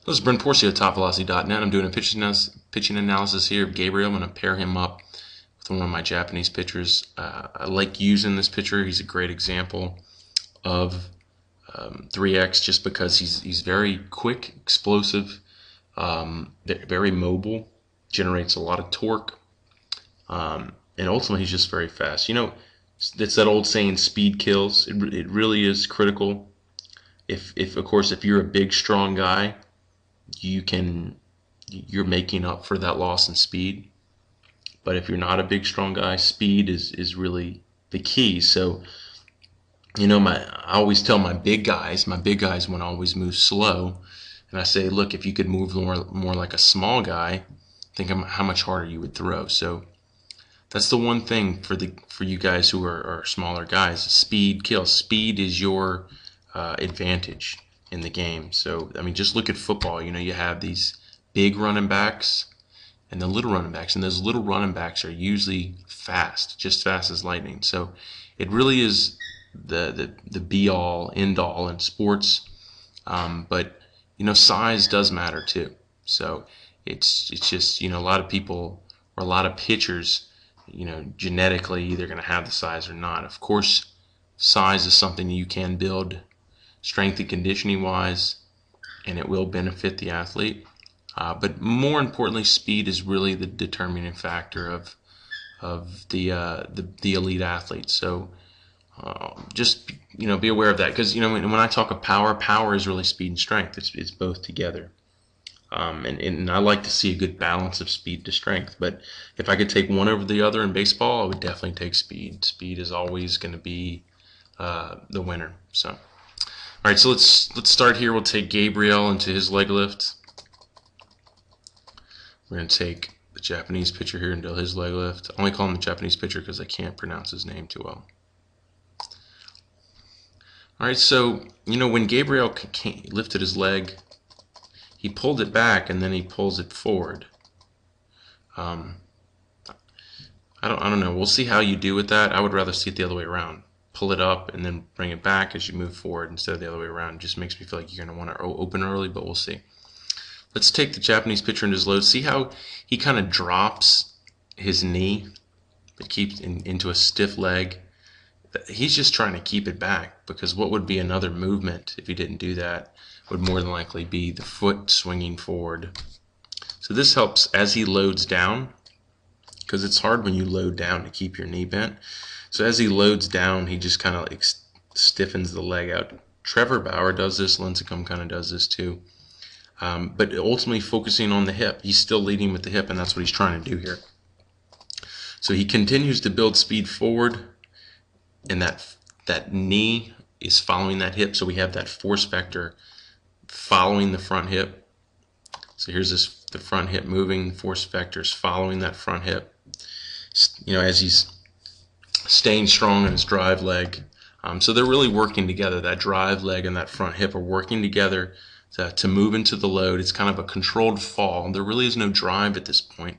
This is Brent Porcia at TopVelocity.net. I'm doing a pitching analysis here of Gabriel. I'm going to pair him up with one of my Japanese pitchers. I like using this pitcher. He's a great example of 3X just because he's very quick, explosive, very mobile, generates a lot of torque, and ultimately he's just very fast. You know, it's that old saying, speed kills. It really is critical. If of course, if you're a big, strong guy, you're making up for that loss in speed. But if you're not a big, strong guy, speed is really the key. So, you know, I always tell my big guys want to always move slow, and I say, look, if you could move more like a small guy, think of how much harder you would throw. So that's the one thing for you guys who are smaller guys. Speed kills. Speed is your advantage in the game. So I mean, just look at football. You know, you have these big running backs and the little running backs, and those little running backs are usually fast, just fast as lightning. So it really is the be all end all in sports. But you know, size does matter too. So it's just, you know, a lot of people or a lot of pitchers, you know, genetically either going to have the size or not. Of course, size is something you can build strength and conditioning wise, and it will benefit the athlete. But more importantly, speed is really the determining factor of the elite athlete. So just, you know, be aware of that, because, you know, when I talk of power is really speed and strength. It's both together. And I like to see a good balance of speed to strength. But if I could take one over the other in baseball, I would definitely take speed. Speed is always going to be the winner. So, all right, so let's start here. We'll take Gabriel into his leg lift. We're going to take the Japanese pitcher here into his leg lift. I only call him the Japanese pitcher because I can't pronounce his name too well. All right, so, you know, when Gabriel lifted his leg, he pulled it back and then he pulls it forward. I don't know. We'll see how you do with that. I would rather see it the other way around. Pull it up and then bring it back as you move forward instead of the other way around. It just makes me feel like you're going to want to open early, but we'll see. Let's take the Japanese pitcher into his load. See how he kind of drops his knee, but keeps into a stiff leg. He's just trying to keep it back, because what would be another movement if he didn't do that would more than likely be the foot swinging forward. So this helps as he loads down, because it's hard when you load down to keep your knee bent. So as he loads down, he just kind of like stiffens the leg out. Trevor Bauer does this. Lincecum kind of does this too. But ultimately focusing on the hip. He's still leading with the hip, and that's what he's trying to do here. So he continues to build speed forward, and that knee is following that hip. So we have that force vector following the front hip. So here's the front hip moving, force vectors following that front hip. You know, as he's staying strong in his drive leg. So they're really working together. That drive leg and that front hip are working together to move into the load. It's kind of a controlled fall. There really is no drive at this point.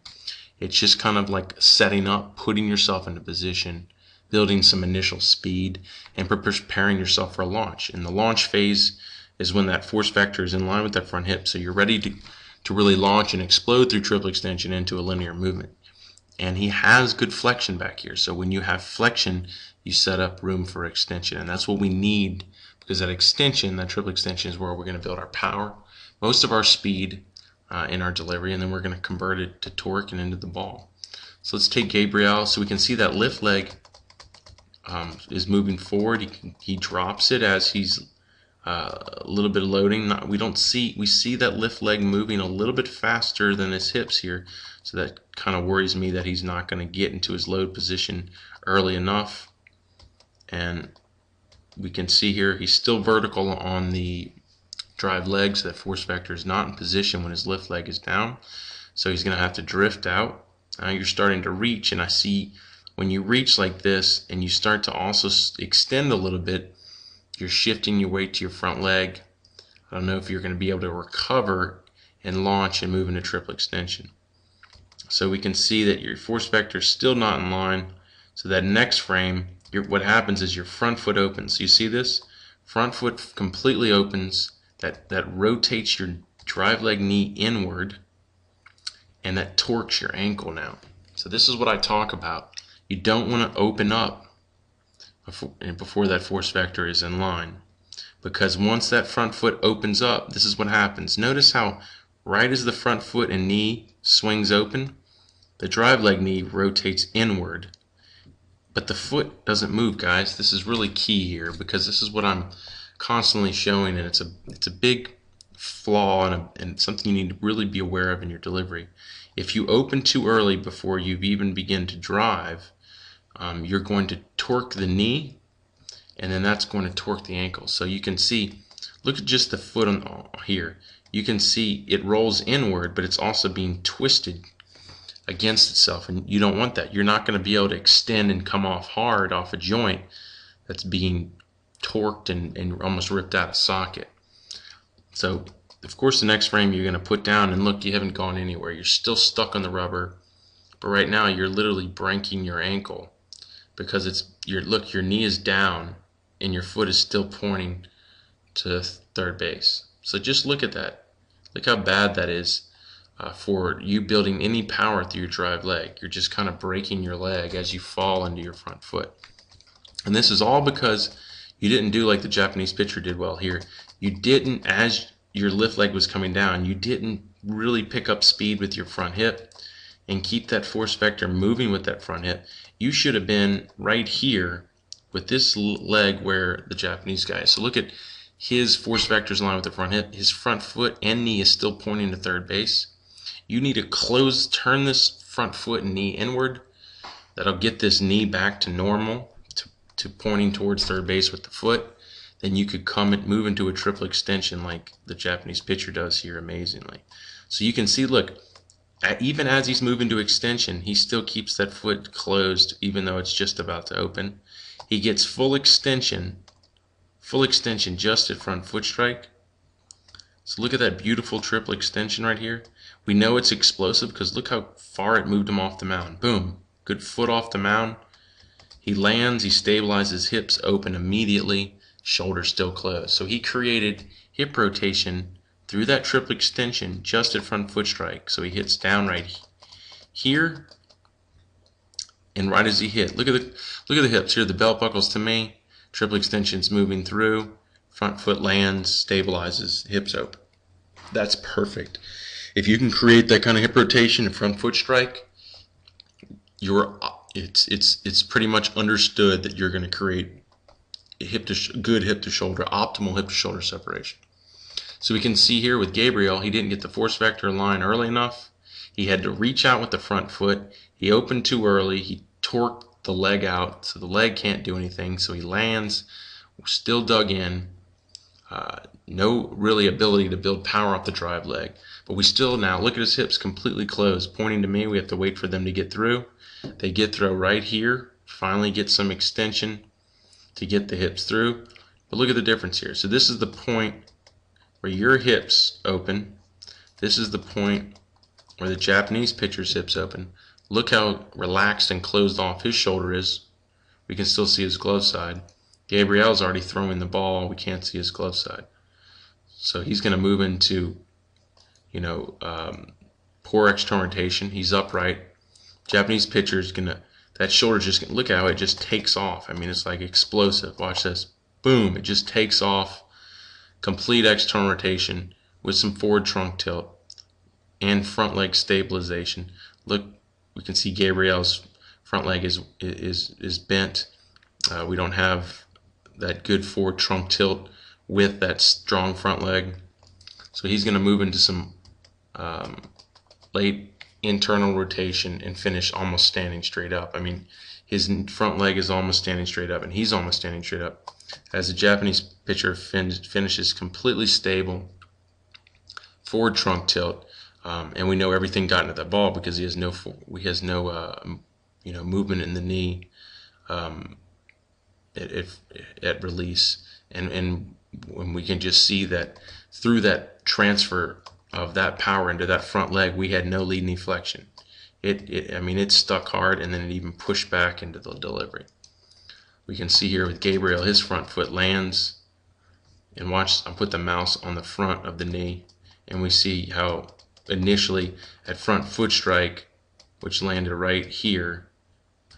It's just kind of like setting up, putting yourself into position, building some initial speed, and preparing yourself for a launch. And the launch phase is when that force vector is in line with that front hip, so you're ready to really launch and explode through triple extension into a linear movement. And he has good flexion back here. So when you have flexion, you set up room for extension. And that's what we need, because that extension, that triple extension, is where we're going to build our power, most of our speed in our delivery, and then we're going to convert it to torque and into the ball. So let's take Gabriel. So we can see that lift leg is moving forward. He drops it as he's a little bit loading. We see that lift leg moving a little bit faster than his hips here, so that kind of worries me that he's not going to get into his load position early enough. And we can see here he's still vertical on the drive leg, so that force vector is not in position when his lift leg is down, so he's going to have to drift out. Now you're starting to reach, and I see when you reach like this and you start to also extend a little bit, you're shifting your weight to your front leg. I don't know if you're going to be able to recover and launch and move into triple extension. So we can see that your force vector is still not in line. So that next frame, what happens is your front foot opens. So you see this? Front foot completely opens. That rotates your drive leg knee inward, and that torques your ankle now. So this is what I talk about. You don't want to open up before that force vector is in line, because once that front foot opens up, this is what happens. Notice how right as the front foot and knee swings open, the drive leg knee rotates inward, but the foot doesn't move, guys. This is really key here, because this is what I'm constantly showing, and it's a big flaw and something you need to really be aware of in your delivery. If you open too early before you've even begin to drive, you're going to torque the knee, and then that's going to torque the ankle. So you can see, look at just the foot on here. You can see it rolls inward, but it's also being twisted against itself, and you don't want that. You're not going to be able to extend and come off hard off a joint that's being torqued and almost ripped out of socket. So of course the next frame you're going to put down, and look, you haven't gone anywhere. You're still stuck on the rubber, but right now you're literally breaking your ankle, because look, your knee is down and your foot is still pointing to third base. So just look at that. Look how bad that is for you building any power through your drive leg. You're just kind of breaking your leg as you fall into your front foot. And this is all because you didn't do like the Japanese pitcher did well here. You didn't, as your lift leg was coming down, you didn't really pick up speed with your front hip and keep that force vector moving with that front hip. You should have been right here with this leg where the Japanese guy is. So look at his force vectors in line with the front hip. His front foot and knee is still pointing to third base. You need to turn this front foot and knee inward. That'll get this knee back to normal, to pointing towards third base with the foot. Then you could move into a triple extension like the Japanese pitcher does here amazingly. So you can see, look, even as he's moving to extension, he still keeps that foot closed even though it's just about to open. He gets full extension just at front foot strike. So look at that beautiful triple extension right here. We know it's explosive because look how far it moved him off the mound. Boom, good foot off the mound. He lands, he stabilizes, hips open immediately, shoulders still closed. So he created hip rotation through that triple extension just at front foot strike. So he hits down right here, and right as he hit, look at the hips here, the belt buckles to me, triple extension's moving through, front foot lands, stabilizes, hips open. That's perfect. If you can create that kind of hip rotation and front foot strike, it's pretty much understood that you're going to create a good hip to shoulder, optimal hip to shoulder separation. So we can see here with Gabriel, he didn't get the force vector in line early enough. He had to reach out with the front foot. He opened too early. He torqued the leg out, so the leg can't do anything. So he lands, still dug in. No really ability to build power off the drive leg. But we still now, look at his hips completely closed, pointing to me. We have to wait for them to get through. They get through right here, finally get some extension to get the hips through. But look at the difference here. So this is the point where your hips open. This is the point where the Japanese pitcher's hips open. Look how relaxed and closed off his shoulder is. We can still see his glove side. Gabriel's already throwing the ball. We can't see his glove side. So he's going to move into, poor external rotation. He's upright. Japanese pitcher's going to, that shoulder just, look how it just takes off. I mean, it's like explosive. Watch this. Boom. It just takes off. Complete external rotation with some forward trunk tilt and front leg stabilization. Look, we can see Gabriel's front leg is bent. We don't have that good forward trunk tilt with that strong front leg. So he's going to move into some late internal rotation and finish almost standing straight up. I mean, his front leg is almost standing straight up, and he's almost standing straight up. As the Japanese pitcher finishes completely stable, forward trunk tilt, and we know everything got into that ball because he has no movement in the knee at release, and when we can just see that through that transfer of that power into that front leg, we had no lead knee flexion. It stuck hard, and then it even pushed back into the delivery. We can see here with Gabriel, his front foot lands, and watch, I'll put the mouse on the front of the knee, and we see how initially at front foot strike, which landed right here,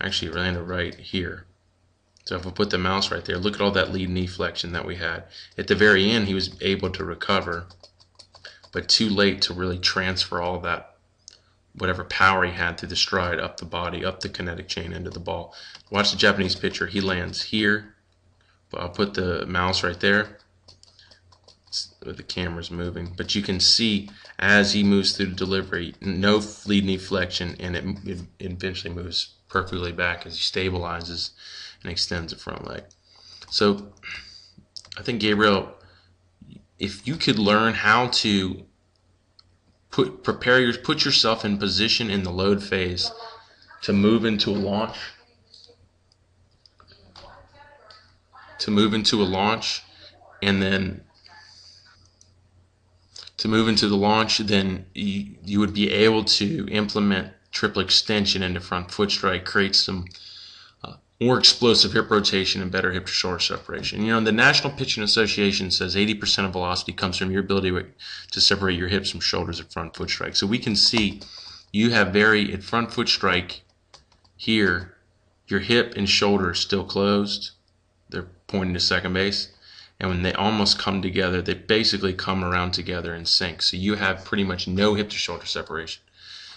actually landed right here. So if we put the mouse right there, look at all that lead knee flexion that we had. At the very end, he was able to recover, but too late to really transfer all that, whatever power he had through the stride up the body, up the kinetic chain into the ball. Watch the Japanese pitcher. He lands here, but I'll put the mouse right there. The camera's moving, but you can see as he moves through the delivery, no lead knee flexion, and it eventually moves perfectly back as he stabilizes and extends the front leg. So I think, Gabriel, if you could learn how to put yourself in position in the load phase to move into a launch, and then to move into the launch, then you would be able to implement triple extension into front foot strike, create some more explosive hip rotation and better hip to shoulder separation. You know, the National Pitching Association says 80% of velocity comes from your ability to separate your hips from shoulders at front foot strike. So we can see you have at front foot strike here, your hip and shoulder are still closed. They're pointing to second base. And when they almost come together, they basically come around together in sync. So you have pretty much no hip to shoulder separation.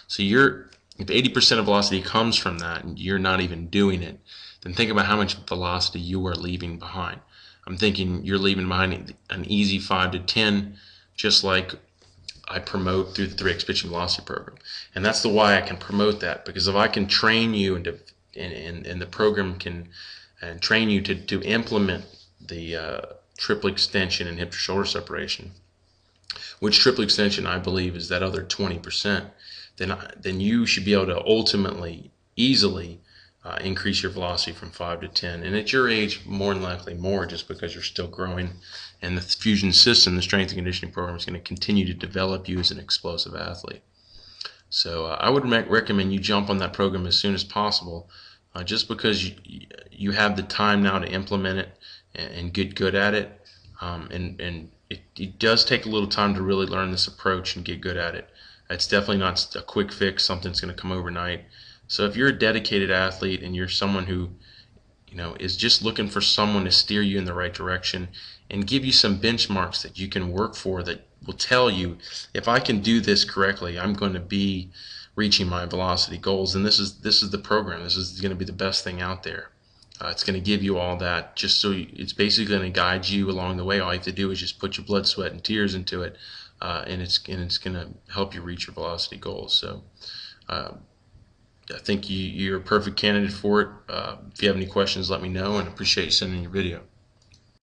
So if 80% of velocity comes from that and you're not even doing it, then think about how much velocity you are leaving behind. I'm thinking you're leaving behind an easy 5 to 10, just like I promote through the 3x Pitching Velocity Program. And that's the why I can promote that, because if I can train you and the program can train you to implement the triple extension and hip to shoulder separation, which triple extension I believe is that other 20%, then you should be able to ultimately, easily increase your velocity from 5 to 10. And at your age, more than likely more, just because you're still growing. And the fusion system, the strength and conditioning program, is going to continue to develop you as an explosive athlete. So I would recommend you jump on that program as soon as possible, just because you have the time now to implement it and get good at it. And it does take a little time to really learn this approach and get good at it. It's definitely not a quick fix, something that's going to come overnight. So if you're a dedicated athlete and you're someone who is just looking for someone to steer you in the right direction and give you some benchmarks that you can work for, that will tell you, if I can do this correctly, I'm going to be reaching my velocity goals. And this is the program. This is going to be the best thing out there. It's going to give you all that. It's basically going to guide you along the way. All you have to do is just put your blood, sweat, and tears into it, and it's going to help you reach your velocity goals. So I think you're a perfect candidate for it. If you have any questions, let me know, and appreciate you sending your video.